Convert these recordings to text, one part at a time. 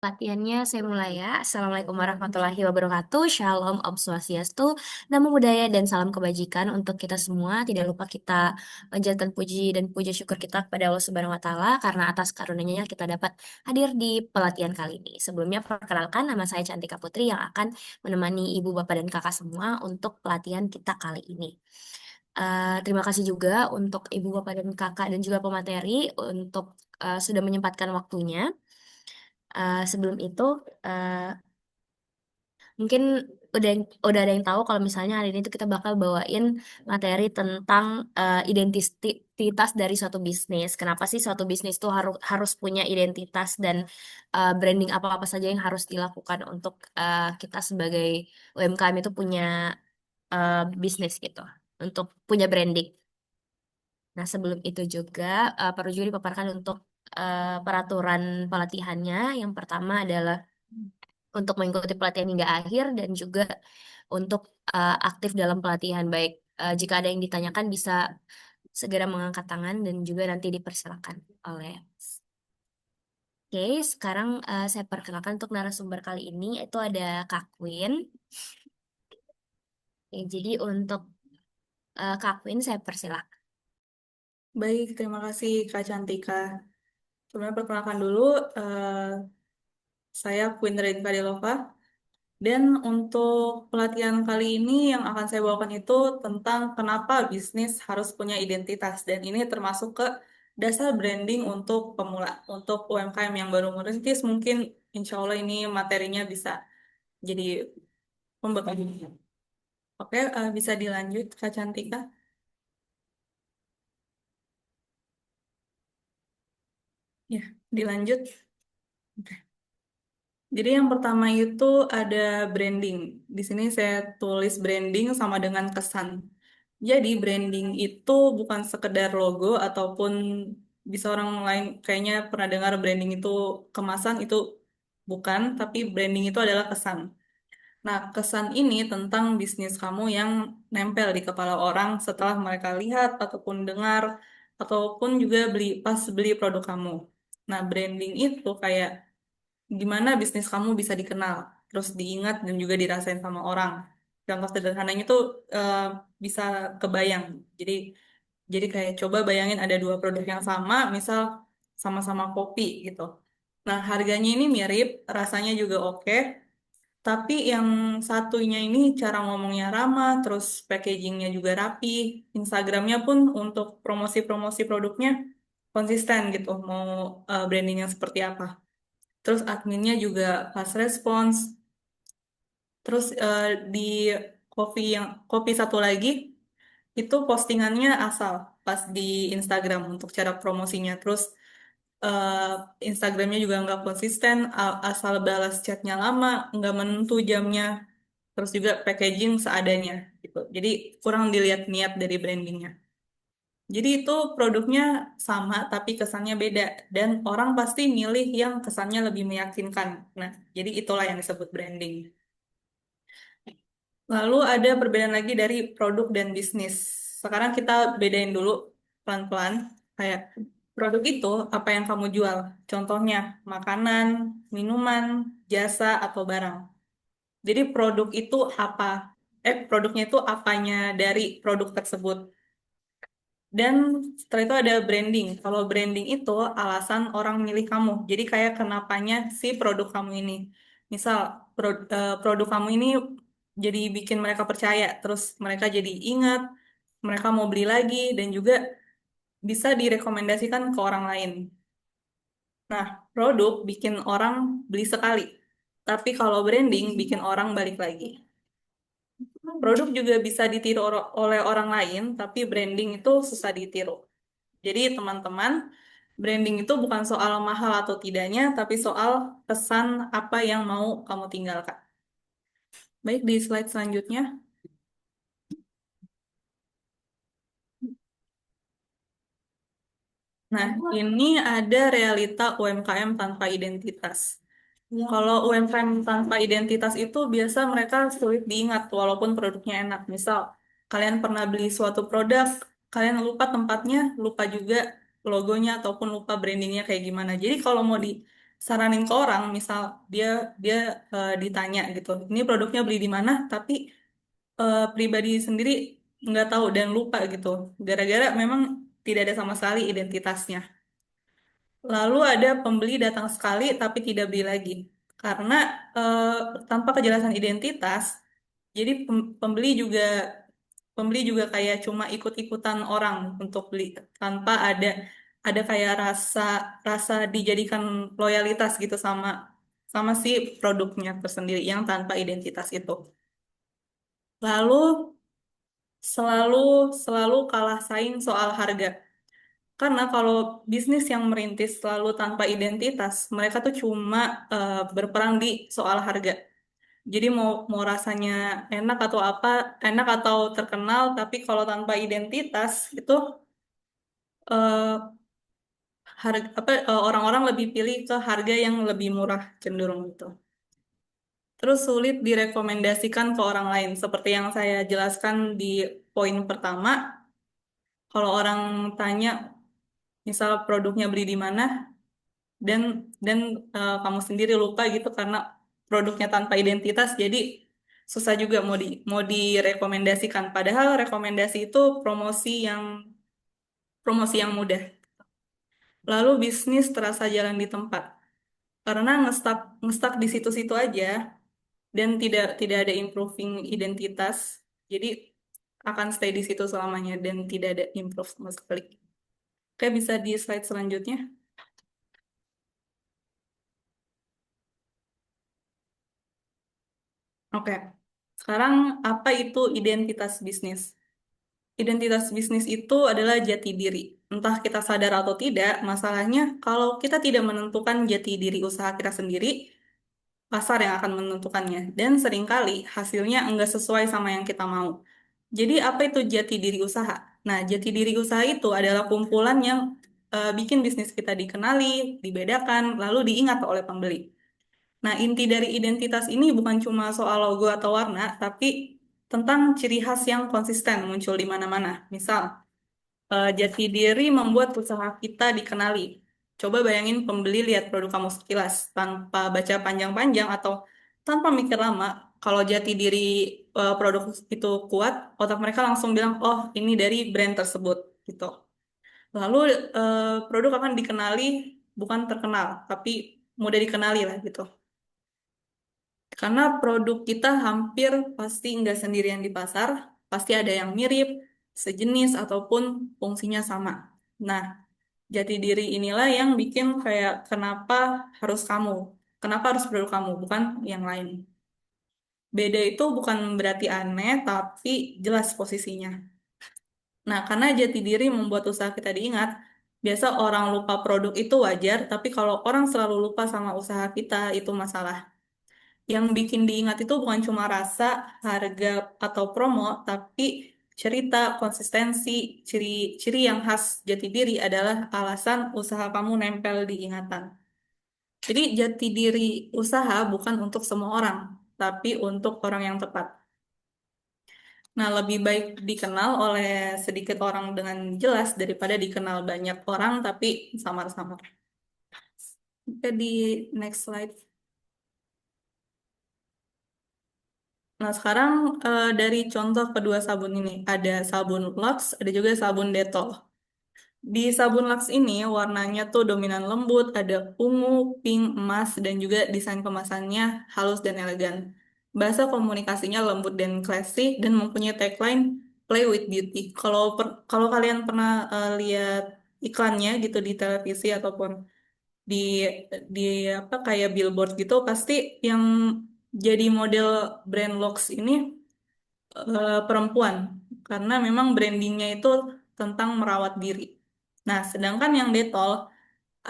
Latihannya saya mulai ya. Assalamualaikum warahmatullahi wabarakatuh. Shalom, Om Swastiastu, Namo Buddhaya, dan salam kebajikan untuk kita semua. Tidak lupa kita panjatkan puji dan puji syukur kita kepada Allah Subhanahu wa Ta'ala karena atas karunia-Nya kita dapat hadir di pelatihan kali ini. Sebelumnya perkenalkan, nama saya Cantika Putri yang akan menemani ibu, bapak, dan kakak semua untuk pelatihan kita kali ini. Terima kasih juga untuk ibu, bapak, dan kakak dan juga pemateri untuk sudah menyempatkan waktunya. Sebelum itu, eh, mungkin udah udah ada yang tahu kalau misalnya hari ini tuh kita bakal bawain materi tentang identitas dari suatu bisnis. Kenapa sih suatu bisnis tuh harus harus punya identitas dan branding apa-apa saja yang harus dilakukan untuk kita sebagai UMKM itu punya bisnis gitu, untuk punya branding. Nah, sebelum itu juga perlu juga dipaparkan untuk peraturan pelatihannya. Yang pertama adalah untuk mengikuti pelatihan hingga akhir dan juga untuk aktif dalam pelatihan. Baik, jika ada yang ditanyakan bisa segera mengangkat tangan dan juga nanti dipersilakan oleh. Oke, sekarang saya perkenalkan untuk narasumber kali ini itu ada Kak Queen. Oke, jadi untuk Kak Queen saya persilakan. Baik, terima kasih Kak Cantika. Sebenarnya perkenalkan dulu, eh, saya Queen Renka Delova. Dan untuk pelatihan kali ini yang akan saya bawakan itu tentang kenapa bisnis harus punya identitas. Dan ini termasuk ke dasar branding untuk pemula, untuk UMKM yang baru merintis. Mungkin insya Allah ini materinya bisa jadi pembekal. Oke, bisa dilanjut Kak Cantika. Ya, dilanjut. Jadi yang pertama itu ada branding. Di sini saya tulis branding sama dengan kesan. Jadi branding itu bukan sekedar logo ataupun bisa orang lain kayaknya pernah dengar branding itu kemasan itu bukan, tapi branding itu adalah kesan. Nah, kesan ini tentang bisnis kamu yang nempel di kepala orang setelah mereka lihat ataupun dengar ataupun juga pas beli produk kamu. Nah, branding itu kayak gimana bisnis kamu bisa dikenal, terus diingat dan juga dirasain sama orang. Contoh sederhananya tuh eh, bisa kebayang. Jadi kayak coba bayangin ada dua produk yang sama, misal sama-sama kopi gitu. Nah, harganya ini mirip, rasanya juga oke, tapi yang satunya ini cara ngomongnya ramah, terus packagingnya juga rapi, Instagramnya pun untuk promosi-promosi produknya konsisten gitu, mau brandingnya seperti apa. Terus adminnya juga fast response. Terus di kopi satu lagi itu postingannya asal pas di Instagram untuk cara promosinya. Terus eh, Instagramnya juga nggak konsisten, asal balas chatnya lama, nggak menentu jamnya. Terus juga packaging seadanya gitu. Jadi kurang dilihat niat dari brandingnya. Jadi itu produknya sama tapi kesannya beda dan orang pasti milih yang kesannya lebih meyakinkan. Nah, jadi itulah yang disebut branding. Lalu ada perbedaan lagi dari produk dan bisnis. Sekarang kita bedain dulu pelan-pelan. Kayak produk itu apa yang kamu jual. Contohnya makanan, minuman, jasa, atau barang. Jadi produk itu apa? Produknya itu apanya dari produk tersebut. Dan setelah itu ada branding. Kalau branding itu alasan orang milih kamu. Jadi kayak kenapanya si produk kamu ini. Misal produk kamu ini jadi bikin mereka percaya, terus mereka jadi ingat, mereka mau beli lagi dan juga bisa direkomendasikan ke orang lain. Nah, produk bikin orang beli sekali. Tapi kalau branding bikin orang balik lagi. Produk juga bisa ditiru oleh orang lain, tapi branding itu susah ditiru. Jadi teman-teman, branding itu bukan soal mahal atau tidaknya, tapi soal pesan apa yang mau kamu tinggalkan. Baik, di slide selanjutnya. Nah, ini ada realita UMKM tanpa identitas. Kalau UMKM tanpa identitas itu biasa mereka sulit diingat walaupun produknya enak. Misal, kalian pernah beli suatu produk, kalian lupa tempatnya, lupa juga logonya ataupun lupa brandingnya kayak gimana. Jadi kalau mau saranin ke orang, misal dia dia ditanya gitu, ini produknya beli di mana, tapi pribadi sendiri nggak tahu dan lupa gitu, gara-gara memang tidak ada sama sekali identitasnya. Lalu ada pembeli datang sekali tapi tidak beli lagi. Karena eh, tanpa kejelasan identitas, jadi pembeli juga kayak cuma ikut-ikutan orang untuk beli tanpa ada kayak rasa rasa dijadikan loyalitas gitu sama sama si produknya tersendiri yang tanpa identitas itu. Lalu selalu selalu kalah saing soal harga. Karena kalau bisnis yang merintis selalu tanpa identitas, mereka tuh cuma berperang di soal harga. Jadi mau mau rasanya enak atau apa, enak atau terkenal, tapi kalau tanpa identitas itu eh, harga apa orang-orang lebih pilih ke harga yang lebih murah cenderung gitu. Terus sulit direkomendasikan ke orang lain, seperti yang saya jelaskan di poin pertama. Kalau orang tanya, misal produknya beli di mana, dan dan kamu sendiri lupa gitu karena produknya tanpa identitas jadi susah juga mau direkomendasikan padahal rekomendasi itu promosi yang mudah. Lalu bisnis terasa jalan di tempat karena ngestak ngestak di situ-situ aja dan tidak ada improving identitas, jadi akan stay di situ selamanya dan tidak ada improve sama sekali. Oke, bisa di slide selanjutnya. Oke, sekarang apa itu identitas bisnis? Identitas bisnis itu adalah jati diri. Entah kita sadar atau tidak, masalahnya kalau kita tidak menentukan jati diri usaha kita sendiri, pasar yang akan menentukannya. Dan seringkali hasilnya enggak sesuai sama yang kita mau. Jadi apa itu jati diri usaha? Nah, jati diri usaha itu adalah kumpulan yang bikin bisnis kita dikenali, dibedakan, lalu diingat oleh pembeli. Nah, inti dari identitas ini bukan cuma soal logo atau warna, tapi tentang ciri khas yang konsisten muncul di mana-mana. Misal, jati diri membuat usaha kita dikenali. Coba bayangin pembeli lihat produk kamu sekilas, tanpa baca panjang-panjang atau tanpa mikir lama. Kalau jati diri produk itu kuat, otak mereka langsung bilang, oh ini dari brand tersebut, gitu. Lalu produk akan dikenali, bukan terkenal, tapi mudah dikenali lah gitu. Karena produk kita hampir pasti nggak sendirian di pasar, pasti ada yang mirip, sejenis, ataupun fungsinya sama. Nah, jati diri inilah yang bikin kayak kenapa harus produk kamu, bukan yang lain. Beda itu bukan berarti aneh, tapi jelas posisinya. Nah, karena jati diri membuat usaha kita diingat, biasa orang lupa produk itu wajar, tapi kalau orang selalu lupa sama usaha kita, itu masalah. Yang bikin diingat itu bukan cuma rasa, harga, atau promo, tapi cerita, konsistensi, ciri-ciri yang khas jati diri adalah alasan usaha kamu nempel di ingatan. Jadi jati diri usaha bukan untuk semua orang, tapi untuk orang yang tepat. Nah, lebih baik dikenal oleh sedikit orang dengan jelas daripada dikenal banyak orang tapi samar-samar. Oke, di next slide. Nah, sekarang dari contoh kedua sabun ini, ada sabun Lux, ada juga sabun Dettol. Di sabun Lux ini warnanya tuh dominan lembut, ada ungu, pink, emas, dan juga desain kemasannya halus dan elegan. Bahasa komunikasinya lembut dan classy, dan mempunyai tagline Play with Beauty. Kalau kalian pernah lihat iklannya gitu di televisi ataupun di di apa kayak billboard gitu, pasti yang jadi model brand Lux ini perempuan karena memang brandingnya itu tentang merawat diri. Nah, sedangkan yang Dettol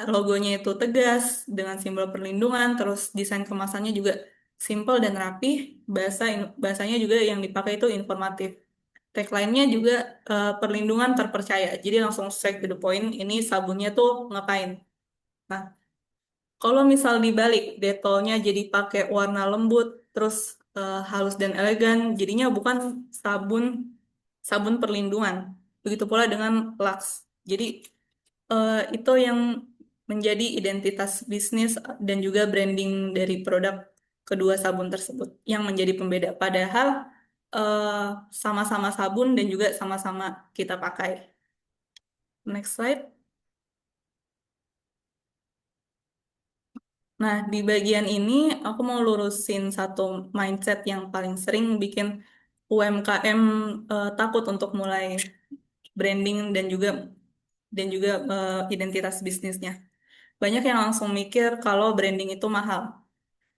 logonya itu tegas dengan simbol perlindungan, terus desain kemasannya juga simple dan rapi, bahasanya juga yang dipakai itu informatif. Tagline-nya juga perlindungan terpercaya. Jadi langsung straight to the point, ini sabunnya tuh ngapain. Nah, kalau misal dibalik, detolnya jadi pakai warna lembut, terus halus dan elegan, jadinya bukan sabun sabun perlindungan. Begitu pula dengan Lux. Jadi itu yang menjadi identitas bisnis dan juga branding dari produk kedua sabun tersebut yang menjadi pembeda. Padahal eh, sama-sama sabun dan juga sama-sama kita pakai. Next slide. Nah, di bagian ini aku mau lurusin satu mindset yang paling sering bikin UMKM takut untuk mulai branding dan juga identitas bisnisnya. Banyak yang langsung mikir kalau branding itu mahal.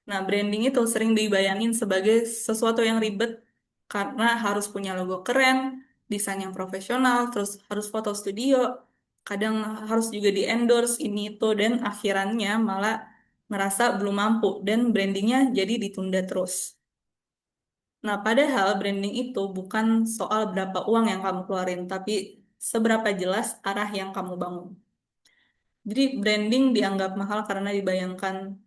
Nah, branding itu sering dibayangin sebagai sesuatu yang ribet karena harus punya logo keren, desain yang profesional, terus harus foto studio, kadang harus juga di-endorse ini itu, dan akhirannya malah ngerasa belum mampu dan brandingnya jadi ditunda terus. Nah, padahal branding itu bukan soal berapa uang yang kamu keluarin, tapi seberapa jelas arah yang kamu bangun. Jadi branding dianggap mahal karena dibayangkan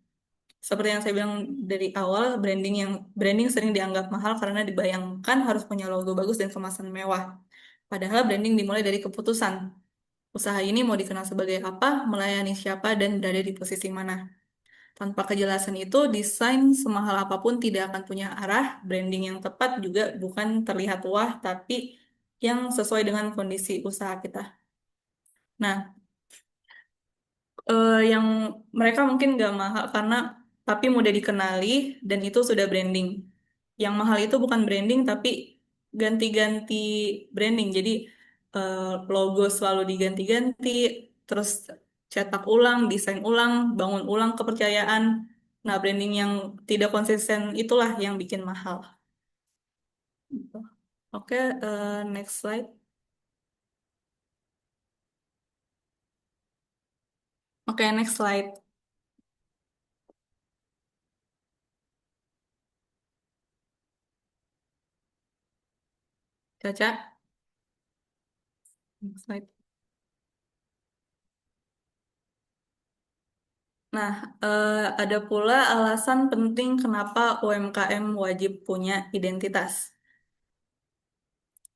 seperti yang saya bilang dari awal, branding sering dianggap mahal karena dibayangkan harus punya logo bagus dan kemasan mewah. Padahal branding dimulai dari keputusan. Usaha ini mau dikenal sebagai apa, melayani siapa, dan berada di posisi mana. Tanpa kejelasan itu, desain semahal apapun tidak akan punya arah. Branding yang tepat juga bukan terlihat wah, tapi yang sesuai dengan kondisi usaha kita. Nah, yang mereka mungkin nggak mahal karena tapi mudah dikenali dan itu sudah branding. Yang mahal itu bukan branding tapi ganti-ganti branding. Jadi eh, logo selalu diganti-ganti, terus cetak ulang, desain ulang, bangun ulang kepercayaan. Nah, branding yang tidak konsisten itulah yang bikin mahal. Gitu. Oke, next slide. Oke, next slide. Caca, next slide. Nah, ada pula alasan penting kenapa UMKM wajib punya identitas.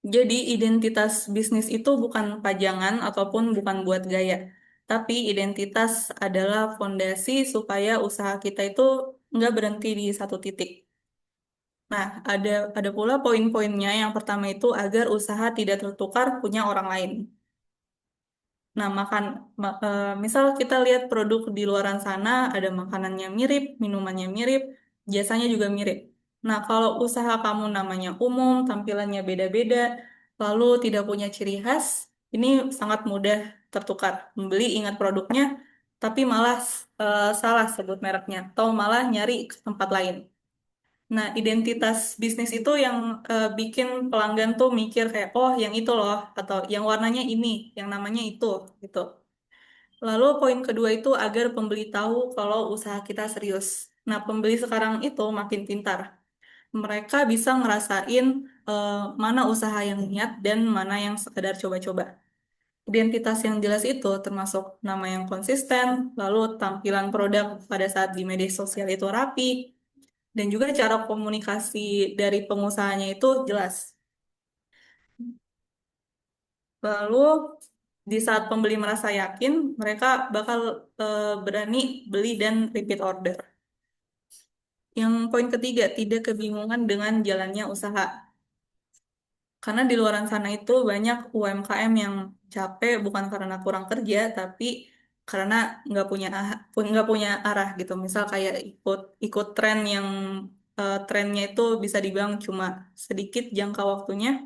Jadi, identitas bisnis itu bukan pajangan ataupun bukan buat gaya, tapi identitas adalah fondasi supaya usaha kita itu nggak berhenti di satu titik. Nah, ada pula poin-poinnya. Yang pertama itu agar usaha tidak tertukar punya orang lain. Nah, misal kita lihat produk di luaran sana, ada makanannya mirip, minumannya mirip, jasanya juga mirip. Nah, kalau usaha kamu namanya umum, tampilannya beda-beda, lalu tidak punya ciri khas, ini sangat mudah tertukar. Membeli ingat produknya, tapi malah salah sebut mereknya, atau malah nyari ke tempat lain. Nah, identitas bisnis itu yang bikin pelanggan tuh mikir kayak, oh yang itu loh, atau yang warnanya ini, yang namanya itu, gitu. Lalu poin kedua itu agar pembeli tahu kalau usaha kita serius. Nah, pembeli sekarang itu makin pintar. Mereka bisa ngerasain mana usaha yang niat dan mana yang sekedar coba-coba. Identitas yang jelas itu termasuk nama yang konsisten, lalu tampilan produk pada saat di media sosial itu rapi, dan juga cara komunikasi dari pengusahanya itu jelas. Lalu di saat pembeli merasa yakin, mereka bakal berani beli dan repeat order. Yang poin ketiga, tidak kebingungan dengan jalannya usaha. Karena di luar sana itu banyak UMKM yang capek bukan karena kurang kerja, tapi karena nggak punya arah gitu. Misal kayak ikut ikut tren yang trennya itu bisa dibilang cuma sedikit jangka waktunya,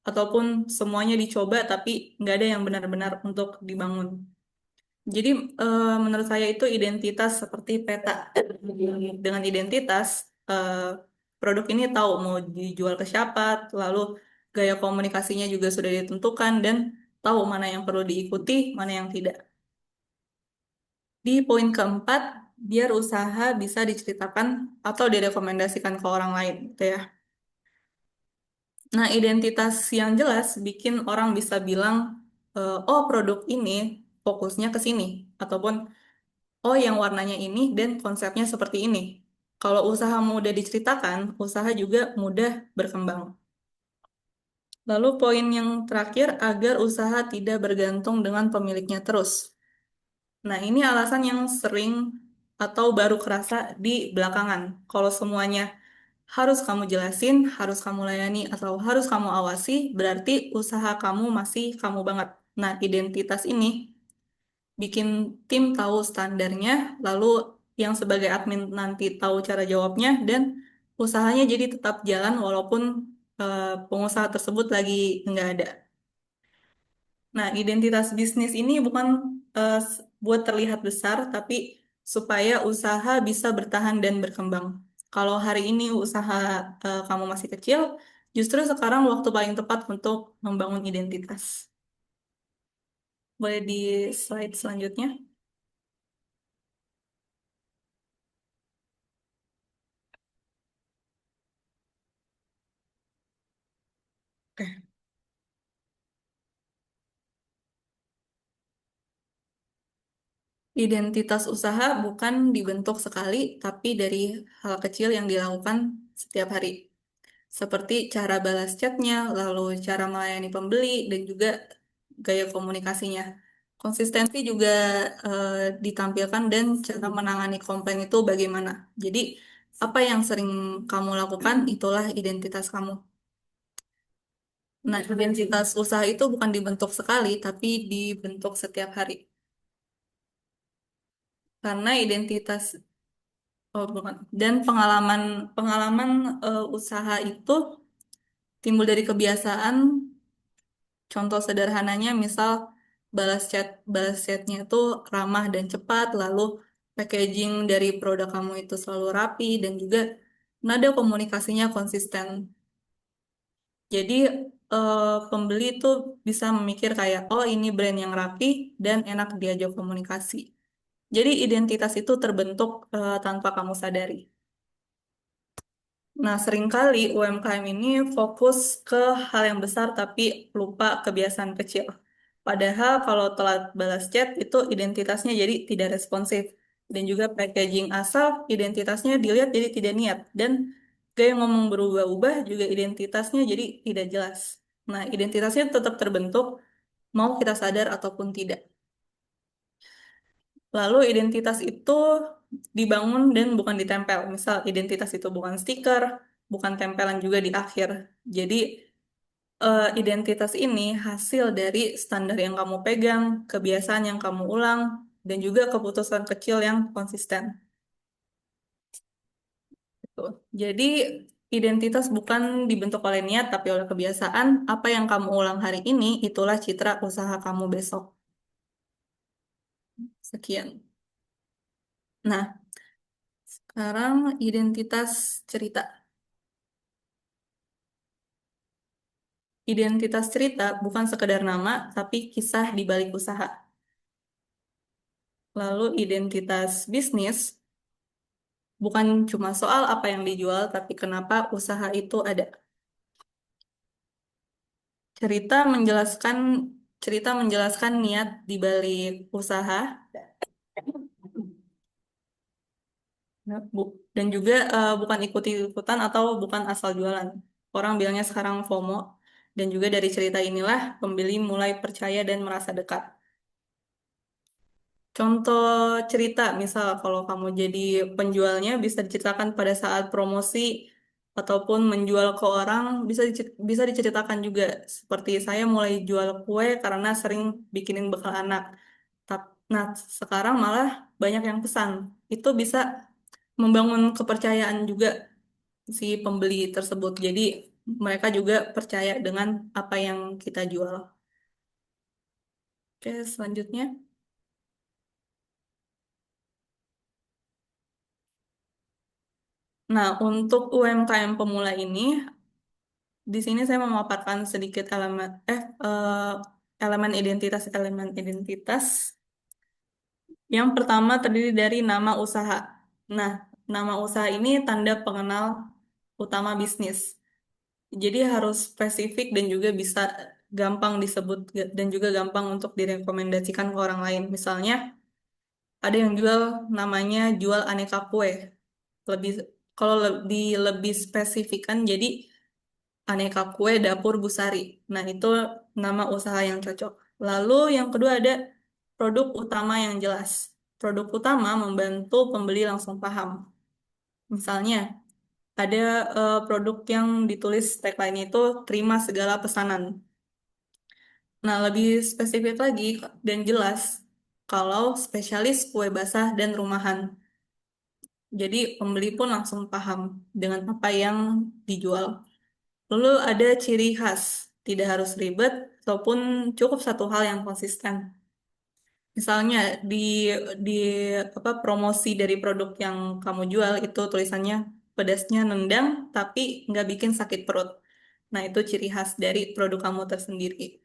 ataupun semuanya dicoba tapi nggak ada yang benar-benar untuk dibangun. Jadi menurut saya itu identitas seperti peta. Dengan identitas, produk ini tahu mau dijual ke siapa, lalu gaya komunikasinya juga sudah ditentukan dan tahu mana yang perlu diikuti, mana yang tidak. Di poin keempat, biar usaha bisa diceritakan atau direkomendasikan ke orang lain, gitu ya. Nah, identitas yang jelas bikin orang bisa bilang, oh produk ini fokusnya ke sini, ataupun oh, yang warnanya ini dan konsepnya seperti ini. Kalau usaha mudah diceritakan, usaha juga mudah berkembang. Lalu poin yang terakhir, agar usaha tidak bergantung dengan pemiliknya terus. Nah, ini alasan yang sering atau baru kerasa di belakangan. Kalau semuanya harus kamu jelasin, harus kamu layani, atau harus kamu awasi, berarti usaha kamu masih kamu banget. Nah, identitas ini bikin tim tahu standarnya, lalu yang sebagai admin nanti tahu cara jawabnya, dan usahanya jadi tetap jalan walaupun pengusaha tersebut lagi nggak ada. Nah, identitas bisnis ini bukan buat terlihat besar, tapi supaya usaha bisa bertahan dan berkembang. Kalau hari ini usaha kamu masih kecil, justru sekarang waktu paling tepat untuk membangun identitas. Boleh di slide selanjutnya? Oke. Identitas usaha bukan dibentuk sekali, tapi dari hal kecil yang dilakukan setiap hari. Seperti cara balas chatnya, lalu cara melayani pembeli, dan juga gaya komunikasinya. Konsistensi juga ditampilkan dan cara menangani komplain itu bagaimana. Jadi, apa yang sering kamu lakukan, itulah identitas kamu. Nah, identitas usaha itu bukan dibentuk sekali, tapi dibentuk setiap hari. Karena identitas, oh bukan, dan pengalaman pengalaman usaha itu timbul dari kebiasaan. Contoh sederhananya misal balas chatnya itu ramah dan cepat, lalu packaging dari produk kamu itu selalu rapi dan juga nada komunikasinya konsisten. Jadi pembeli itu bisa memikir kayak, oh ini brand yang rapi dan enak diajak komunikasi. Jadi identitas itu terbentuk tanpa kamu sadari. Nah, seringkali UMKM ini fokus ke hal yang besar tapi lupa kebiasaan kecil. Padahal kalau telat balas chat itu identitasnya jadi tidak responsif. Dan juga packaging asal identitasnya dilihat jadi tidak niat. Dan gaya ngomong berubah-ubah juga identitasnya jadi tidak jelas. Nah, identitasnya tetap terbentuk mau kita sadar ataupun tidak. Lalu identitas itu dibangun dan bukan ditempel. Misal identitas itu bukan stiker, bukan tempelan juga di akhir. Jadi identitas ini hasil dari standar yang kamu pegang, kebiasaan yang kamu ulang, dan juga keputusan kecil yang konsisten. Gitu. Jadi identitas bukan dibentuk oleh niat tapi oleh kebiasaan. Apa yang kamu ulang hari ini, itulah citra usaha kamu besok. Sekian. Nah, sekarang identitas cerita. Identitas cerita bukan sekedar nama, tapi kisah di balik usaha. Lalu identitas bisnis bukan cuma soal apa yang dijual, tapi kenapa usaha itu ada. Cerita menjelaskan cerita menjelaskan niat di balik usaha, dan juga bukan ikut-ikutan atau bukan asal jualan. Orang bilangnya sekarang FOMO, dan juga dari cerita inilah pembeli mulai percaya dan merasa dekat. Contoh cerita, misal kalau kamu jadi penjualnya bisa diceritakan pada saat promosi ataupun menjual ke orang bisa diceritakan juga seperti saya mulai jual kue karena sering bikinin bekal anak. Nah, sekarang malah banyak yang pesan. Itu bisa membangun kepercayaan juga si pembeli tersebut. Jadi mereka juga percaya dengan apa yang kita jual. Oke, selanjutnya. Nah, untuk UMKM pemula ini, di sini saya memaparkan sedikit elemen identitas. Yang pertama terdiri dari nama usaha. Nah, nama usaha ini tanda pengenal utama bisnis. Jadi harus spesifik dan juga bisa gampang disebut dan juga gampang untuk direkomendasikan ke orang lain. Misalnya, ada yang jual namanya jual aneka kue. Lebih kalau lebih spesifikan jadi aneka kue dapur Bu Sari. Nah, itu nama usaha yang cocok. Lalu yang kedua ada produk utama yang jelas. Produk utama membantu pembeli langsung paham. Misalnya, ada produk yang ditulis tagline itu terima segala pesanan. Nah, lebih spesifik lagi dan jelas kalau spesialis kue basah dan rumahan. Jadi pembeli pun langsung paham dengan apa yang dijual. Lalu ada ciri khas, tidak harus ribet ataupun cukup satu hal yang konsisten. Misalnya di apa promosi dari produk yang kamu jual itu tulisannya pedasnya nendang tapi nggak bikin sakit perut. Nah, itu ciri khas dari produk kamu tersendiri.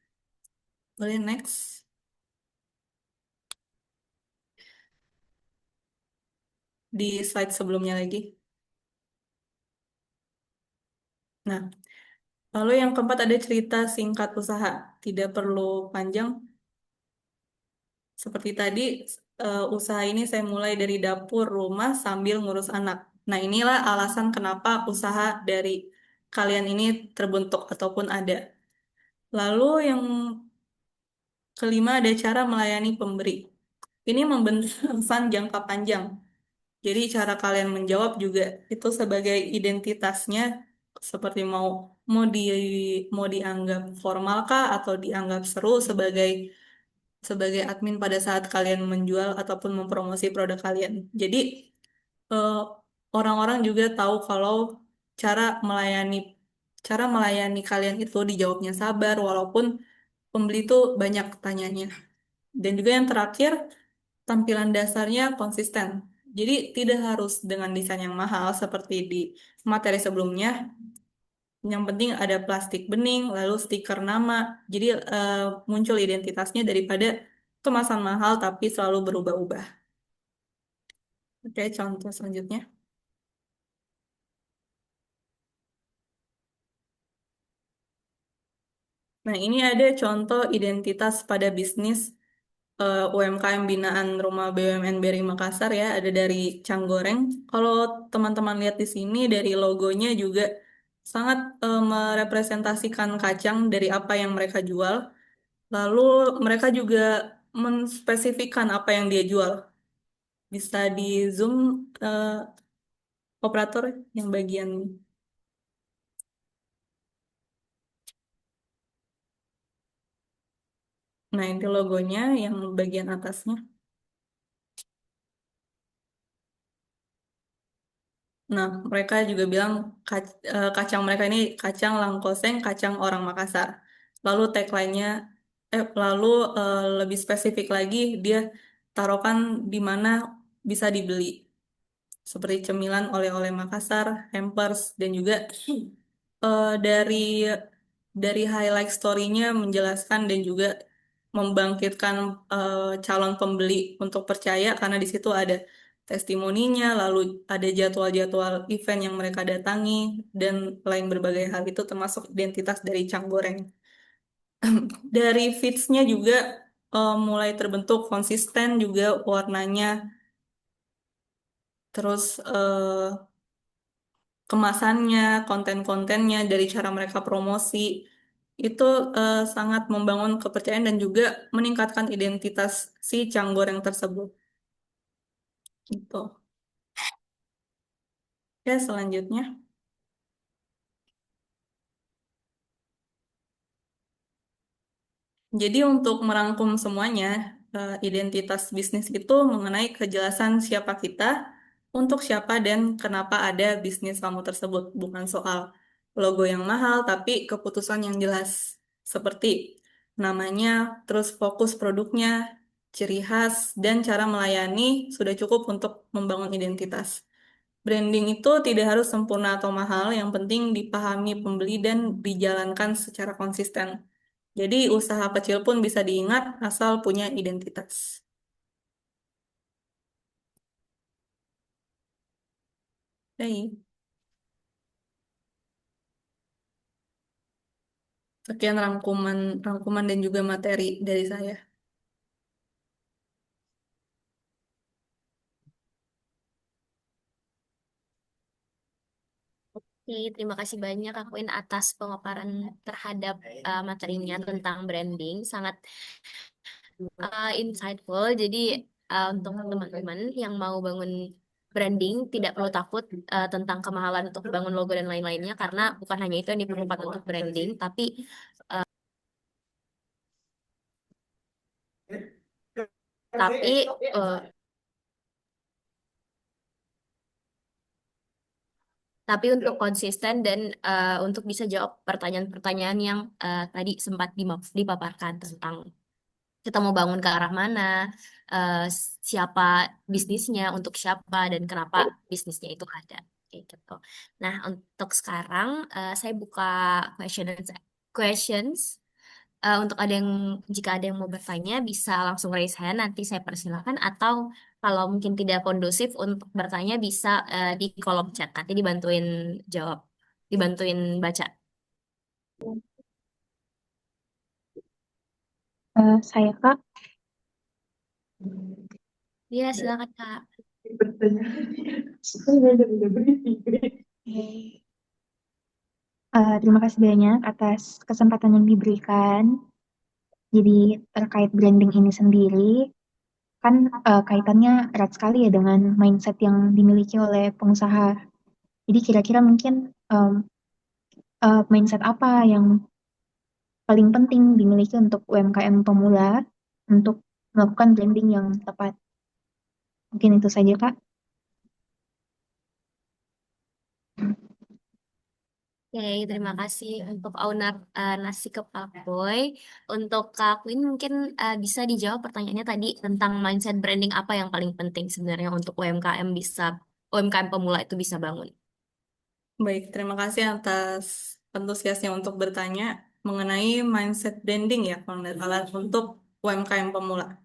Boleh next. Di slide sebelumnya lagi. Nah, lalu yang keempat ada cerita singkat usaha. Tidak perlu panjang. Seperti tadi, usaha ini saya mulai dari dapur rumah sambil ngurus anak. Nah, inilah alasan kenapa usaha dari kalian ini terbentuk ataupun ada. Lalu yang kelima ada cara melayani pemberi. Ini membentuk pesan jangka panjang. Jadi cara kalian menjawab juga itu sebagai identitasnya seperti mau dianggap formal kah atau dianggap seru sebagai admin pada saat kalian menjual ataupun mempromosi produk kalian. Jadi eh, orang-orang juga tahu kalau cara melayani cara melayani kalian itu dijawabnya sabar walaupun pembeli itu banyak tanyanya. Dan juga yang terakhir, tampilan dasarnya konsisten. Jadi tidak harus dengan desain yang mahal seperti di materi sebelumnya. Yang penting ada plastik bening, lalu stiker nama. Jadi muncul identitasnya daripada kemasan mahal tapi selalu berubah-ubah. Oke, contoh selanjutnya. Nah, ini ada contoh identitas pada bisnis UMKM binaan Rumah BUMN BRI Makassar ya, ada dari Cang Goreng. Kalau teman-teman lihat di sini dari logonya juga sangat merepresentasikan kacang dari apa yang mereka jual. Lalu mereka juga menspesifikkan apa yang dia jual. Bisa di zoom operator yang bagian. Nah, ini logonya yang bagian atasnya. Nah, mereka juga bilang kacang mereka ini kacang langkoseng, kacang orang Makassar. Lalu tagline-nya, lalu lebih spesifik lagi, dia taruhkan di mana bisa dibeli. Seperti cemilan oleh-oleh Makassar, hampers, dan juga dari highlight story-nya menjelaskan dan juga membangkitkan calon pembeli untuk percaya karena di situ ada testimoninya, lalu ada jadwal-jadwal event yang mereka datangi dan lain berbagai hal itu termasuk identitas dari Cang Goreng. Dari feeds-nya juga mulai terbentuk konsisten juga warnanya, terus kemasannya, konten-kontennya, dari cara mereka promosi, itu sangat membangun kepercayaan dan juga meningkatkan identitas si Canggoreng tersebut. Gitu. Ya, selanjutnya. Jadi untuk merangkum semuanya, identitas bisnis itu mengenai kejelasan siapa kita, untuk siapa dan kenapa ada bisnis kamu tersebut. Bukan soal logo yang mahal, tapi keputusan yang jelas. Seperti namanya, terus fokus produknya, ciri khas, dan cara melayani sudah cukup untuk membangun identitas. Branding itu tidak harus sempurna atau mahal, yang penting dipahami pembeli dan dijalankan secara konsisten. Jadi usaha kecil pun bisa diingat asal punya identitas. Baik, sekian rangkuman rangkuman dan juga materi dari saya. Oke, terima kasih banyak Kak Queen atas pemaparan terhadap materinya tentang branding. Sangat Insightful. Jadi untuk teman-teman yang mau bangun branding tidak perlu takut tentang kemahalan untuk bangun logo dan lain-lainnya karena bukan hanya itu yang diperlukan untuk branding, tapi eh, tapi untuk konsisten dan untuk bisa jawab pertanyaan-pertanyaan yang tadi sempat dipaparkan tentang kita mau bangun ke arah mana, siapa bisnisnya, untuk siapa, dan kenapa bisnisnya itu ada. Kayak gitu. Nah, untuk sekarang saya buka questions, questions. Untuk jika ada yang mau bertanya, bisa langsung raise hand, nanti saya persilakan. Atau kalau mungkin tidak kondusif untuk bertanya, bisa di kolom chat, nanti dibantuin jawab, dibantuin baca. Saya Kak, Ya, silakan Kak. terima kasih banyak atas kesempatan yang diberikan. Jadi terkait branding ini sendiri, kan kaitannya erat sekali ya dengan mindset yang dimiliki oleh pengusaha. Jadi kira-kira mungkin em, mindset apa yang paling penting dimiliki untuk UMKM pemula untuk melakukan branding yang tepat? Mungkin itu saja Kak. Oke, terima kasih untuk owner Nasi Kepal Boy. Untuk Kak Queen mungkin bisa dijawab pertanyaannya tadi tentang mindset branding apa yang paling penting sebenarnya untuk UMKM pemula itu bisa bangun. Baik, terima kasih atas antusiasnya untuk bertanya mengenai mindset branding ya, kalau nggak salah untuk UMKM pemula.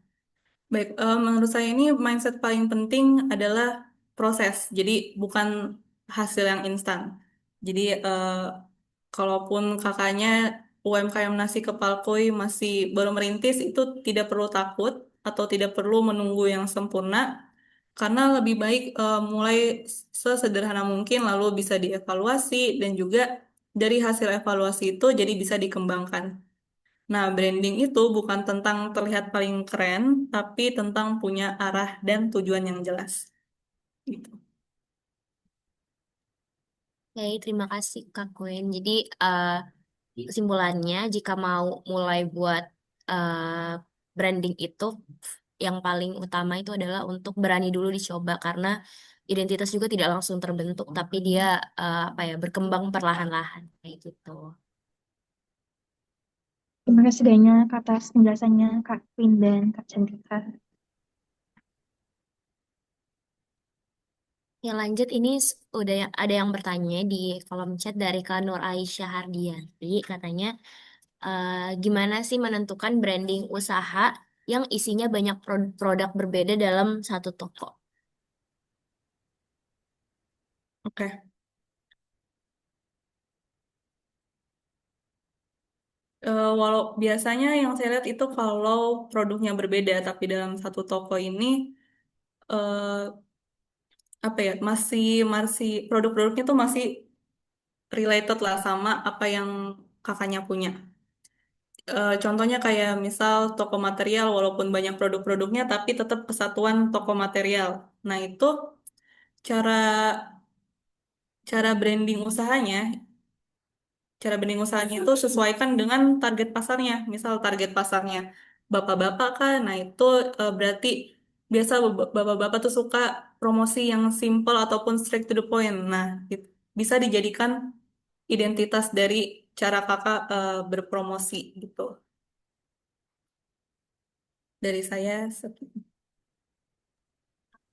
Baik, menurut saya ini mindset paling penting adalah proses, jadi bukan hasil yang instan. Jadi, kalaupun kakaknya UMKM Nasi Kepal Koi masih baru merintis, itu tidak perlu takut atau tidak perlu menunggu yang sempurna, karena lebih baik mulai sesederhana mungkin, lalu bisa dievaluasi, dan juga dari hasil evaluasi itu jadi bisa dikembangkan. Nah, branding itu bukan tentang terlihat paling keren, tapi tentang punya arah dan tujuan yang jelas. Gitu. Oke, terima kasih Kak Queen. Jadi kesimpulannya jika mau mulai buat branding itu yang paling utama itu adalah untuk berani dulu dicoba karena identitas juga tidak langsung terbentuk tapi dia apa ya berkembang perlahan-lahan kayak gitu. Terima kasih banyak atas penjelasannya Kak Queen dan Kak Cantika. Yang lanjut ini ada yang bertanya di kolom chat dari Kak Nur Aisyah Hardianti katanya gimana sih menentukan branding usaha yang isinya banyak produk berbeda dalam satu toko? Oke. Walau biasanya yang saya lihat itu kalau produknya berbeda, tapi dalam satu toko ini eh, apa ya masih masih produk-produknya tuh masih related lah sama apa yang kakaknya punya. Contohnya kayak misal toko material, walaupun banyak produk-produknya, tapi tetap kesatuan toko material. Nah, itu cara cara branding usahanya, cara branding usahanya itu sesuaikan dengan target pasarnya. Misal target pasarnya bapak-bapak kan, nah itu berarti biasa bapak-bapak tuh suka promosi yang simple ataupun straight to the point. Nah, bisa dijadikan identitas dari cara kakak berpromosi gitu. Dari saya,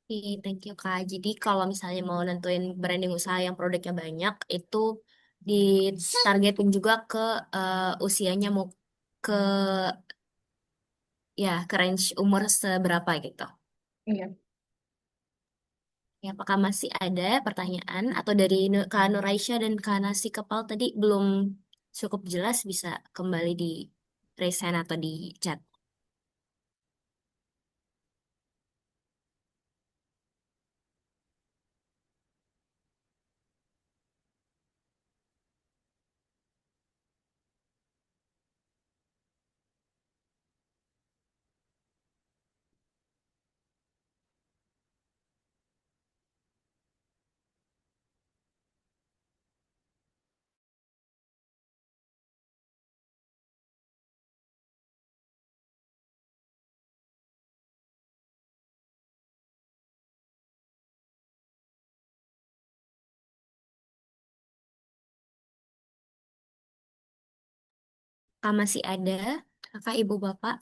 Oke, thank you Kak. Jadi kalau misalnya mau nentuin branding usaha yang produknya banyak, itu ditargetin juga ke usianya mau ke ke range umur seberapa gitu. iya. Ya, apakah masih ada pertanyaan atau dari Kak Nuraisya dan Kak Nasi Kepal tadi belum cukup jelas bisa kembali di raise hand atau di chat. Kak masih ada? Kakak, Ibu, Bapak?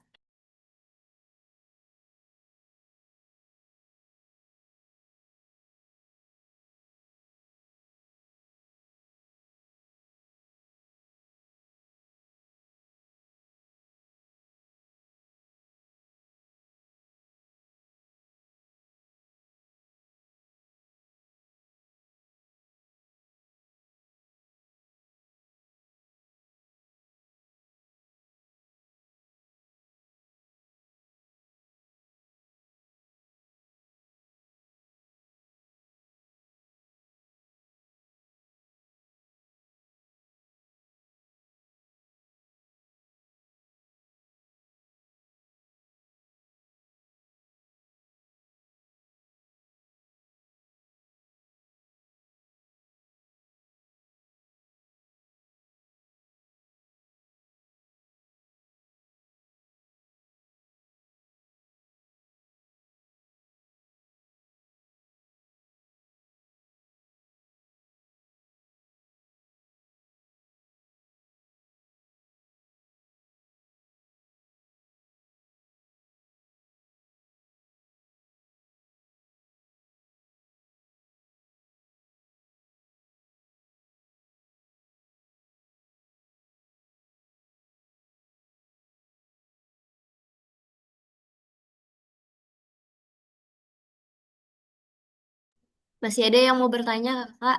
Masih ada yang mau bertanya, Kakak?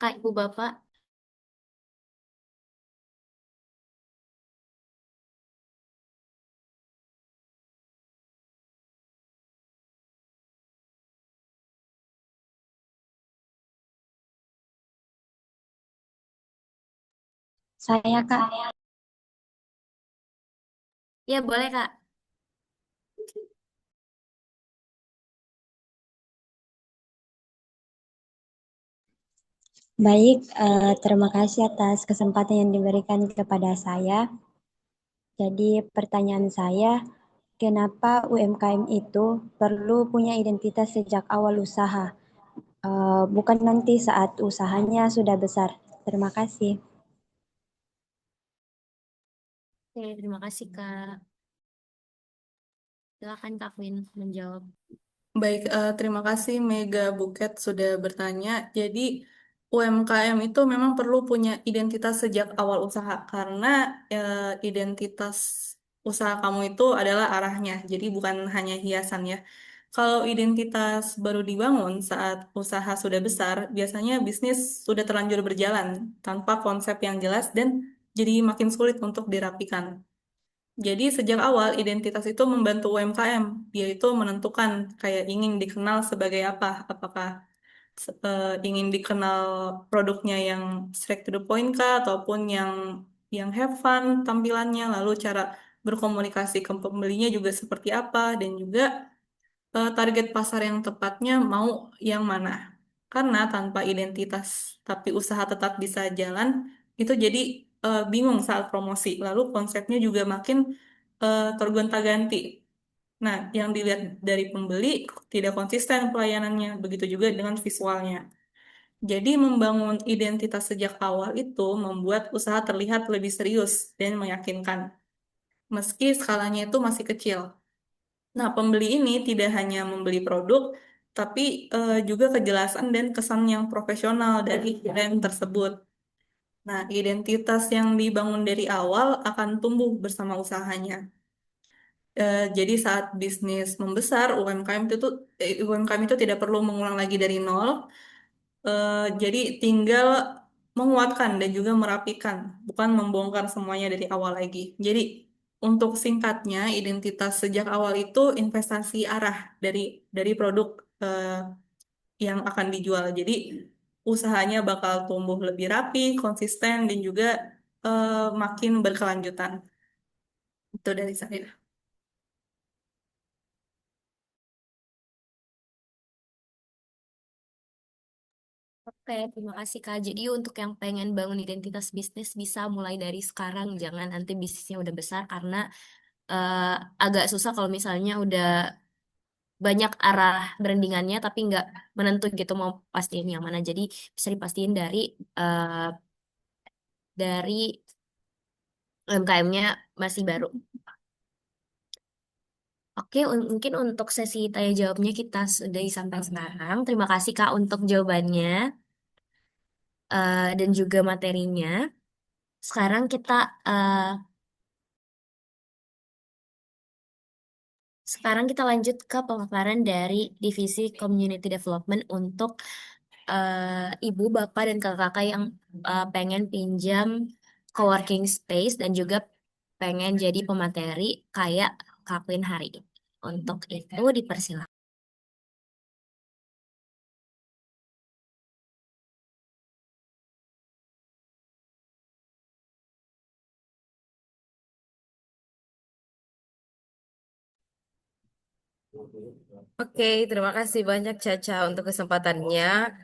Kak, Ibu, Bapak? Saya, Kak. Ya, boleh, Kak. Baik, terima kasih atas kesempatan yang diberikan kepada saya. Jadi pertanyaan saya, kenapa UMKM itu perlu punya identitas sejak awal usaha, bukan nanti saat usahanya sudah besar? Terima kasih. Oke, terima kasih, Kak. Silakan Kak Queen menjawab. Baik, terima kasih Mega Buket sudah bertanya. Jadi UMKM itu memang perlu punya identitas sejak awal usaha karena identitas usaha kamu itu adalah arahnya. Jadi bukan hanya hiasan ya. Kalau identitas baru dibangun saat usaha sudah besar, biasanya bisnis sudah terlanjur berjalan tanpa konsep yang jelas dan jadi makin sulit untuk dirapikan. Jadi sejak awal identitas itu membantu UMKM, dia itu menentukan kayak ingin dikenal sebagai apa, apakah ingin dikenal produknya yang straight to the point kah, ataupun yang have fun tampilannya, lalu cara berkomunikasi ke pembelinya juga seperti apa, dan juga target pasar yang tepatnya mau yang mana. Karena tanpa identitas tapi usaha tetap bisa jalan, itu jadi bingung saat promosi. Lalu konsepnya juga makin tergonta-ganti. Nah, yang dilihat dari pembeli tidak konsisten pelayanannya, begitu juga dengan visualnya. Jadi membangun identitas sejak awal itu membuat usaha terlihat lebih serius dan meyakinkan, meski skalanya itu masih kecil. Nah, pembeli ini tidak hanya membeli produk, tapi juga kejelasan dan kesan yang profesional dari brand tersebut. Nah, identitas yang dibangun dari awal akan tumbuh bersama usahanya. Jadi saat bisnis membesar, UMKM itu tidak perlu mengulang lagi dari nol. Jadi tinggal menguatkan dan juga merapikan, bukan membongkar semuanya dari awal lagi. Jadi untuk singkatnya, identitas sejak awal itu investasi arah dari produk eh, yang akan dijual. Jadi usahanya bakal tumbuh lebih rapi, konsisten, dan juga makin berkelanjutan. Itu dari saya. Oke, terima kasih Kak. Jadi untuk yang pengen bangun identitas bisnis bisa mulai dari sekarang, jangan nanti bisnisnya udah besar karena eh, agak susah kalau misalnya udah banyak arah brandingannya tapi nggak menentu gitu mau pastiin yang mana. Jadi bisa dipastiin dari UMKM-nya masih baru. Oke, mungkin untuk sesi tanya jawabnya kita sudahi sampai sekarang. Terima kasih Kak untuk jawabannya dan juga materinya. Sekarang kita eh, sekarang kita lanjut ke pemaparan dari Divisi Community Development untuk ibu, bapak, dan kakak-kakak yang pengen pinjam coworking space dan juga pengen jadi pemateri kayak Kak Queen hari ini. Untuk itu dipersilakan. Oke, terima kasih banyak Caca untuk kesempatannya.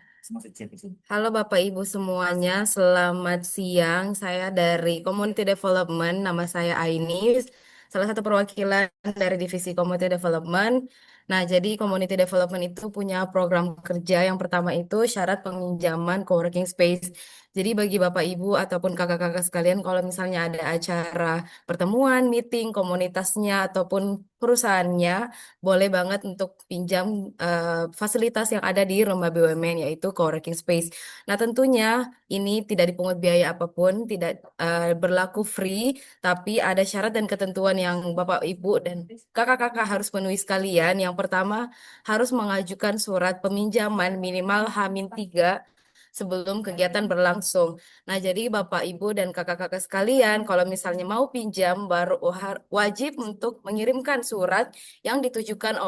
Halo Bapak Ibu semuanya, selamat siang. Saya dari Community Development, nama saya Ainis, salah satu perwakilan dari Divisi Community Development. Nah, jadi Community Development itu punya program kerja yang pertama itu syarat peminjaman coworking space. Jadi bagi Bapak Ibu ataupun kakak-kakak sekalian, kalau misalnya ada acara pertemuan, meeting, komunitasnya ataupun perusahaannya, boleh banget untuk pinjam fasilitas yang ada di rumah BUMN yaitu coworking space. Nah, tentunya ini tidak dipungut biaya apapun, tidak berlaku free, tapi ada syarat dan ketentuan yang Bapak Ibu dan kakak-kakak harus penuhi sekalian. Yang pertama, harus mengajukan surat peminjaman minimal H-3 sebelum kegiatan berlangsung. Nah, jadi Bapak, Ibu, dan kakak-kakak sekalian, kalau misalnya mau pinjam, baru wajib untuk mengirimkan surat yang ditujukan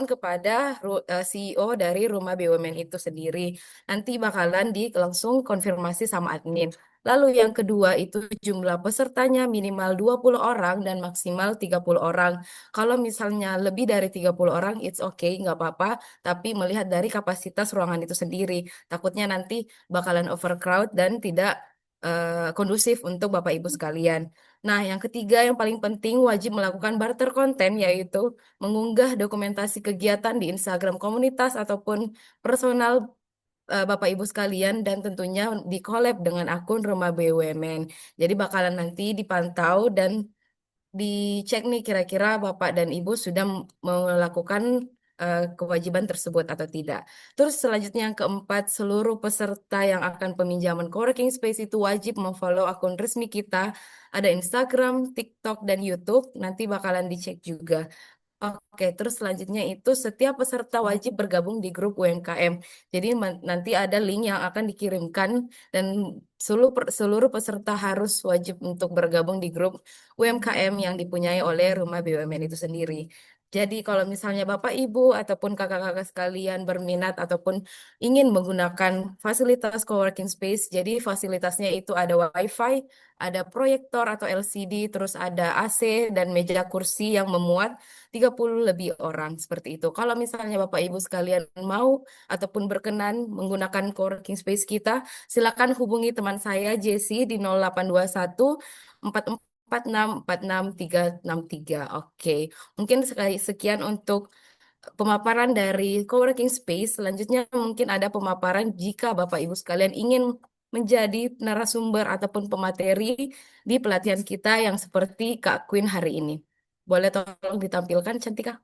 kepada CEO dari rumah BUMN itu sendiri. Nanti bakalan langsung konfirmasi sama admin. Lalu yang kedua itu jumlah pesertanya minimal 20 orang dan maksimal 30 orang. Kalau misalnya lebih dari 30 orang, it's okay, nggak apa-apa. Tapi melihat dari kapasitas ruangan itu sendiri, takutnya nanti bakalan overcrowd dan tidak kondusif untuk Bapak Ibu sekalian. Nah, yang ketiga yang paling penting wajib melakukan barter konten yaitu mengunggah dokumentasi kegiatan di Instagram komunitas ataupun personal Bapak Ibu sekalian dan tentunya di collab dengan akun Rumah BUMN. Jadi bakalan nanti dipantau dan dicek nih kira-kira Bapak dan Ibu sudah melakukan kewajiban tersebut atau tidak. Terus selanjutnya yang keempat, seluruh peserta yang akan peminjaman coworking space itu wajib memfollow akun resmi kita. Ada Instagram, TikTok, dan YouTube. Nanti bakalan dicek juga. Oke, terus selanjutnya itu setiap peserta wajib bergabung di grup UMKM. Jadi nanti ada link yang akan dikirimkan dan seluruh peserta harus wajib untuk bergabung di grup UMKM yang dipunyai oleh Rumah BUMN itu sendiri. Jadi kalau misalnya Bapak Ibu ataupun kakak-kakak sekalian berminat ataupun ingin menggunakan fasilitas coworking space, jadi fasilitasnya itu ada WiFi, ada proyektor atau LCD, terus ada AC dan meja kursi yang memuat 30 lebih orang seperti itu. Kalau misalnya Bapak Ibu sekalian mau ataupun berkenan menggunakan coworking space kita, silakan hubungi teman saya Jessie di 0821 44646363. Oke, mungkin sekali sekian untuk pemaparan dari coworking space. Selanjutnya mungkin ada pemaparan jika Bapak Ibu sekalian ingin menjadi narasumber ataupun pemateri di pelatihan kita yang seperti Kak Queen hari ini. Boleh tolong ditampilkan, Cantika?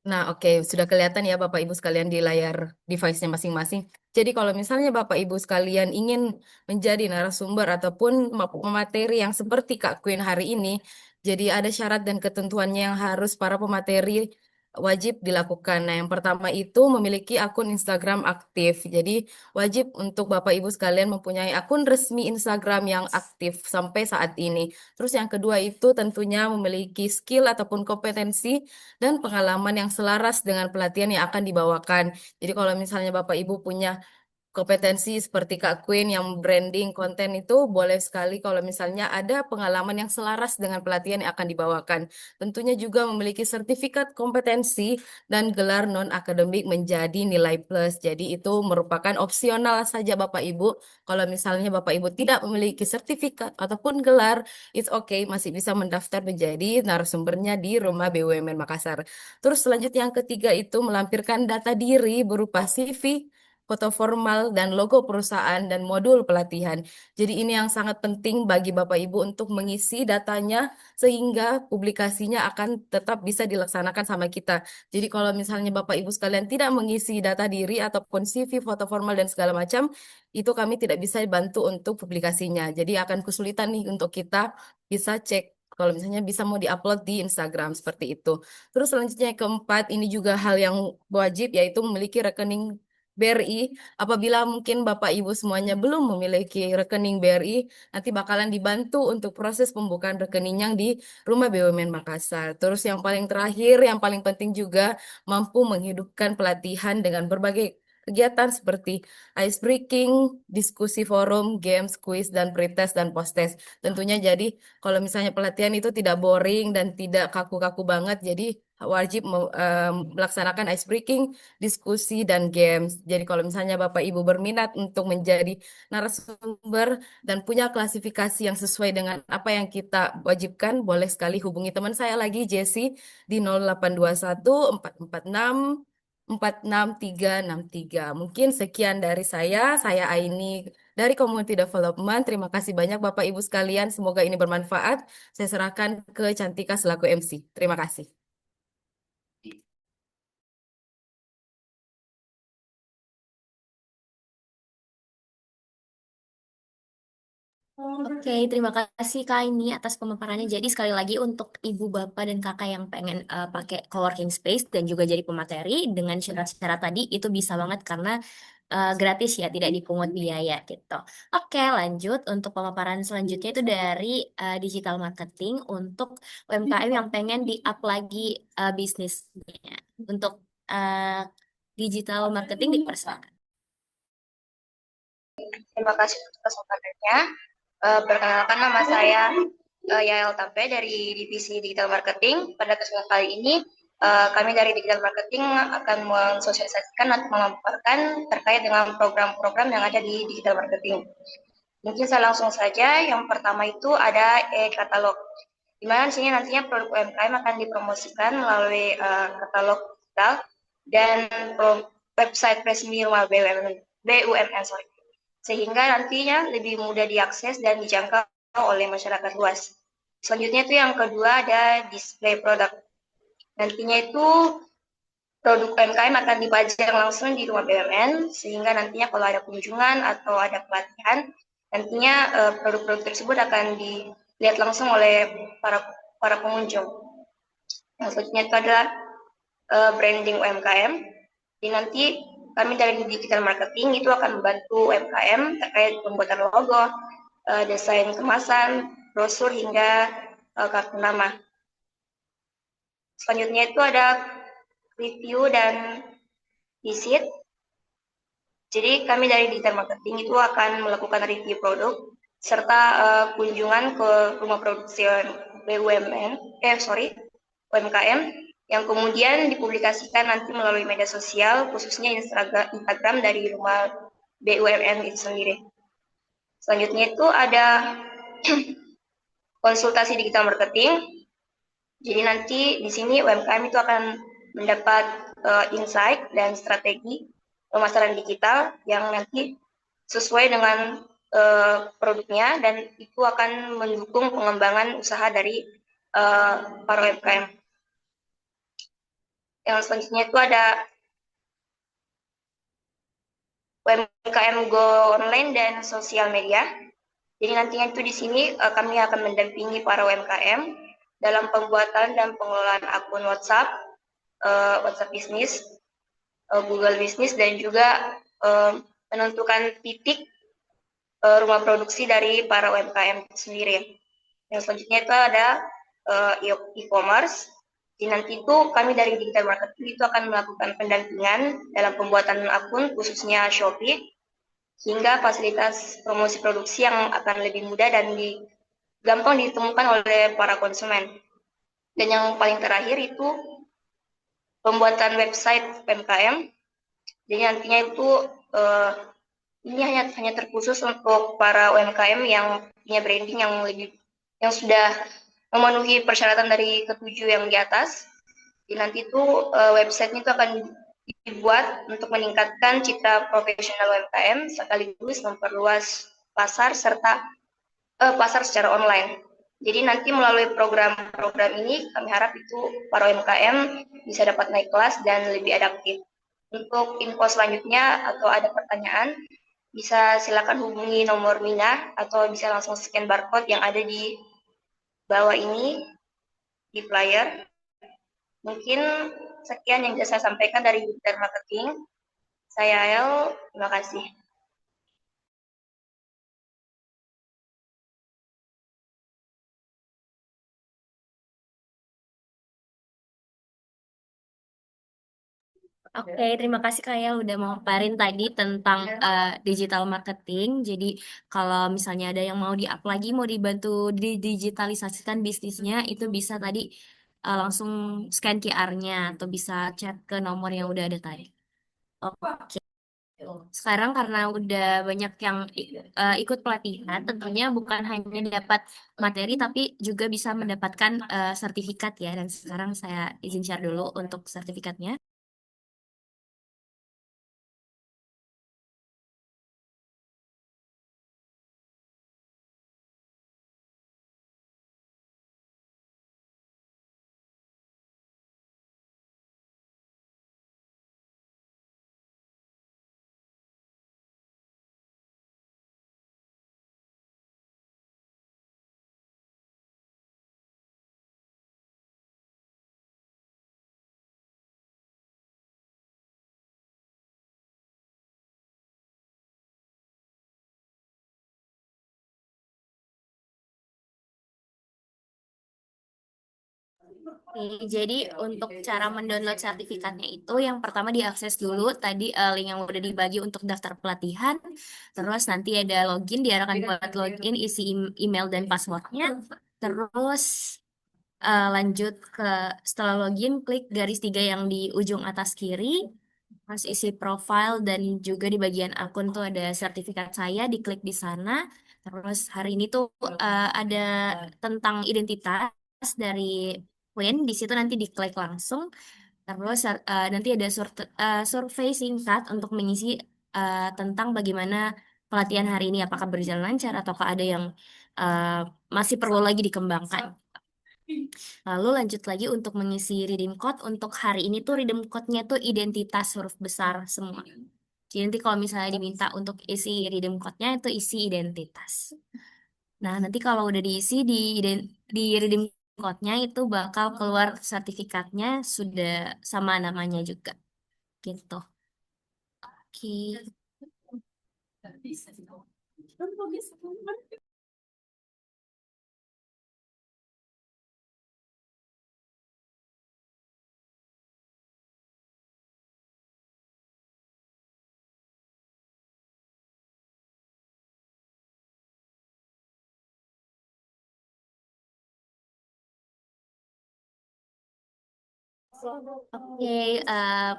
Nah, oke, sudah kelihatan ya Bapak Ibu sekalian di layar device-nya masing-masing. Jadi kalau misalnya Bapak Ibu sekalian ingin menjadi narasumber ataupun pemateri yang seperti Kak Queen hari ini, jadi ada syarat dan ketentuannya yang harus para pemateri wajib dilakukan. Nah, yang pertama itu memiliki akun Instagram aktif. Jadi wajib untuk Bapak Ibu sekalian mempunyai akun resmi Instagram yang aktif sampai saat ini. Terus yang kedua itu tentunya memiliki skill ataupun kompetensi dan pengalaman yang selaras dengan pelatihan yang akan dibawakan. Jadi kalau misalnya Bapak Ibu punya kompetensi seperti Kak Queen yang branding konten itu boleh sekali kalau misalnya ada pengalaman yang selaras dengan pelatihan yang akan dibawakan. Tentunya juga memiliki sertifikat kompetensi dan gelar non-akademik menjadi nilai plus. Jadi itu merupakan opsional saja Bapak Ibu. Kalau misalnya Bapak Ibu tidak memiliki sertifikat ataupun gelar, it's okay, masih bisa mendaftar menjadi narasumbernya di Rumah BUMN Makassar. Terus selanjutnya yang ketiga itu melampirkan data diri berupa CV, foto formal, dan logo perusahaan dan modul pelatihan. Jadi ini yang sangat penting bagi Bapak Ibu untuk mengisi datanya sehingga publikasinya akan tetap bisa dilaksanakan sama kita. Jadi kalau misalnya Bapak Ibu sekalian tidak mengisi data diri ataupun CV, foto formal dan segala macam, itu kami tidak bisa bantu untuk publikasinya. Jadi akan kesulitan nih untuk kita bisa cek kalau misalnya bisa mau diupload di Instagram seperti itu. Terus selanjutnya yang keempat, ini juga hal yang wajib yaitu memiliki rekening BRI. Apabila mungkin Bapak Ibu semuanya belum memiliki rekening BRI, nanti bakalan dibantu untuk proses pembukaan rekening yang di Rumah BUMN Makassar. Terus yang paling terakhir, yang paling penting juga mampu menghidupkan pelatihan dengan berbagai kegiatan seperti ice breaking, diskusi forum, games, quiz, dan pretest dan post-test. Tentunya jadi kalau misalnya pelatihan itu tidak boring dan tidak kaku-kaku banget, jadi wajib melaksanakan ice breaking, diskusi, dan games. Jadi kalau misalnya Bapak Ibu berminat untuk menjadi narasumber dan punya klasifikasi yang sesuai dengan apa yang kita wajibkan, boleh sekali hubungi teman saya lagi, Jessie, di 0821 446 46363. Mungkin sekian dari saya Aini dari Community Development. Terima kasih banyak Bapak Ibu sekalian, semoga ini bermanfaat. Saya serahkan ke Cantika selaku MC. Terima kasih. Oke, terima kasih Kak ini atas pemaparannya. Jadi sekali lagi untuk ibu bapak dan kakak yang pengen pakai coworking space dan juga jadi pemateri dengan syarat-syarat tadi itu bisa banget karena gratis ya, tidak dipungut biaya gitu. Oke, lanjut untuk pemaparan selanjutnya itu dari digital marketing untuk UMKM yang pengen di-up lagi bisnisnya. Untuk digital marketing dipersilakan. Terima kasih untuk kesempatannya. Perkenalkan nama saya Yael Tape dari Divisi Digital Marketing. Pada kesempatan kali ini, kami dari Digital Marketing akan mensosialisasikan atau memaparkan terkait dengan program-program yang ada di Digital Marketing. Mungkin saya langsung saja. Yang pertama itu ada e-katalog, di mana di sini nantinya produk UMKM akan dipromosikan melalui katalog digital dan website resmi Rumah BUMN, sehingga nantinya lebih mudah diakses dan dijangkau oleh masyarakat luas. Selanjutnya itu yang kedua ada display produk. Nantinya itu produk UMKM akan dipajang langsung di Rumah BUMN, sehingga nantinya kalau ada kunjungan atau ada pelatihan, nantinya produk-produk tersebut akan dilihat langsung oleh para pengunjung. Yang selanjutnya itu adalah branding UMKM. Jadi nanti kami dari digital marketing itu akan membantu UMKM terkait pembuatan logo, desain kemasan, brosur hingga kartu nama. Selanjutnya itu ada review dan visit. Jadi kami dari digital marketing itu akan melakukan review produk serta kunjungan ke rumah produksi UMKM yang kemudian dipublikasikan nanti melalui media sosial, khususnya Instagram dari Rumah BUMN itu sendiri. Selanjutnya itu ada konsultasi digital marketing. Jadi nanti di sini UMKM itu akan mendapat insight dan strategi pemasaran digital yang nanti sesuai dengan produknya dan itu akan mendukung pengembangan usaha dari para UMKM. Yang selanjutnya itu ada UMKM Go Online dan sosial media. Jadi nantinya itu di sini kami akan mendampingi para UMKM dalam pembuatan dan pengelolaan akun WhatsApp, WhatsApp Business, Google Business, dan juga menentukan titik rumah produksi dari para UMKM sendiri. Yang selanjutnya itu ada e-commerce. Jadi nanti itu kami dari digital marketing itu akan melakukan pendampingan dalam pembuatan akun khususnya Shopee sehingga fasilitas promosi produksi yang akan lebih mudah dan gampang ditemukan oleh para konsumen. Dan yang paling terakhir itu pembuatan website PMKM. Jadi nantinya itu ini hanya terkhusus untuk para UMKM yang punya branding yang sudah memenuhi persyaratan dari ketujuh yang di atas. Jadi nanti itu websitenya itu akan dibuat untuk meningkatkan citra profesional UMKM sekaligus memperluas pasar serta pasar secara online. Jadi nanti melalui program-program ini kami harap itu para UMKM bisa dapat naik kelas dan lebih adaptif. Untuk info selanjutnya atau ada pertanyaan, bisa silakan hubungi nomor Mina atau bisa langsung scan barcode yang ada di bawah ini di flyer. Mungkin sekian yang bisa saya sampaikan dari Digital Marketing. Saya El, terima kasih. Oke, terima kasih Kak ya udah mau paparin tadi tentang digital marketing. Jadi kalau misalnya ada yang mau di-up lagi, mau dibantu didigitalisasikan bisnisnya, itu bisa tadi langsung scan QR-nya atau bisa chat ke nomor yang udah ada tadi. Oke, sekarang karena udah banyak yang ikut pelatihan, tentunya bukan hanya dapat materi, tapi juga bisa mendapatkan sertifikat ya. Dan sekarang saya izin share dulu untuk sertifikatnya. Oke, jadi untuk cara mendownload sertifikatnya itu yang pertama diakses dulu tadi link yang udah dibagi untuk daftar pelatihan. Terus nanti ada login, diarahkan buat login, isi email dan passwordnya. Terus lanjut ke setelah login, klik garis 3 yang di ujung atas kiri. Terus isi profile dan juga di bagian akun tuh ada sertifikat saya, diklik di sana. Terus hari ini tuh ada tentang identitas dari Queen, di situ nanti diklik langsung. Terus nanti ada survei singkat untuk mengisi tentang bagaimana pelatihan hari ini, apakah berjalan lancar ataukah ada yang uh, masih perlu lagi dikembangkan. Lalu lanjut lagi untuk mengisi redeem code. Untuk hari ini tuh redeem code-nya tuh identitas huruf besar semua. Jadi nanti kalau misalnya diminta untuk isi redeem code-nya itu isi identitas. Nah, nanti kalau udah diisi di redeem code-nya itu bakal keluar sertifikatnya sudah sama namanya juga. Gitu. Oke. Oke,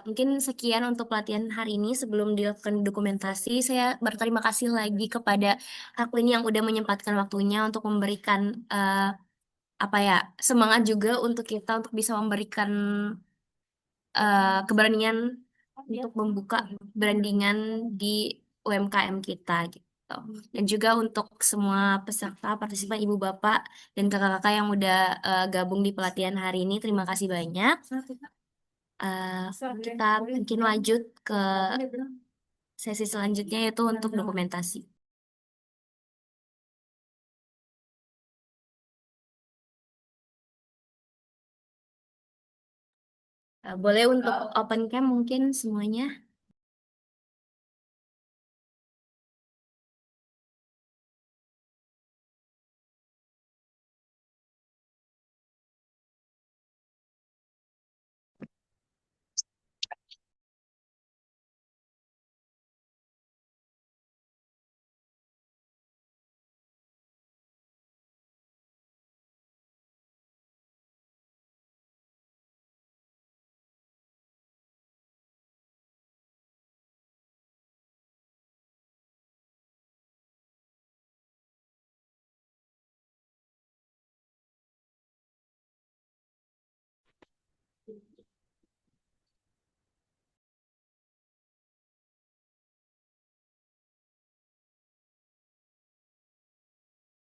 mungkin sekian untuk pelatihan hari ini. Sebelum dilakukan dokumentasi, saya berterima kasih lagi kepada Kak Queen yang udah menyempatkan waktunya untuk memberikan apa ya semangat juga untuk kita untuk bisa memberikan keberanian untuk membuka brandingan di UMKM kita gitu. Dan juga untuk semua peserta, partisipan ibu bapak dan kakak-kakak yang udah gabung di pelatihan hari ini, terima kasih banyak. Eh, kita mungkin lanjut ke sesi selanjutnya yaitu untuk dokumentasi. Boleh untuk open cam mungkin semuanya.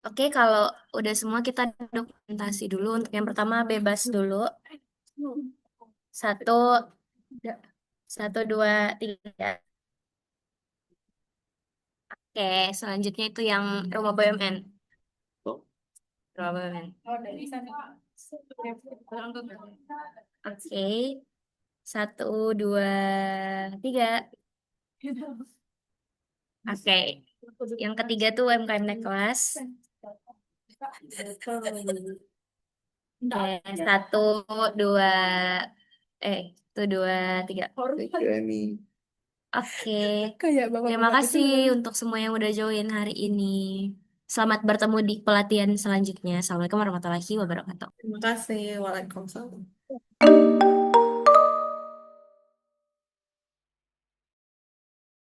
Oke, kalau udah semua kita dokumentasi dulu. Untuk yang pertama bebas dulu. Satu, satu, dua, tiga. Oke, selanjutnya itu yang rumah BUMN. Rumah BUMN. Oke, satu, dua, tiga. Oke, yang ketiga tuh UMKM naik kelas. Oke, satu, dua, itu dua, tiga. Oke, terima kasih untuk semua yang udah join hari ini. Selamat bertemu di pelatihan selanjutnya. Assalamualaikum warahmatullahi wabarakatuh. Terima kasih. Waalaikumsalam.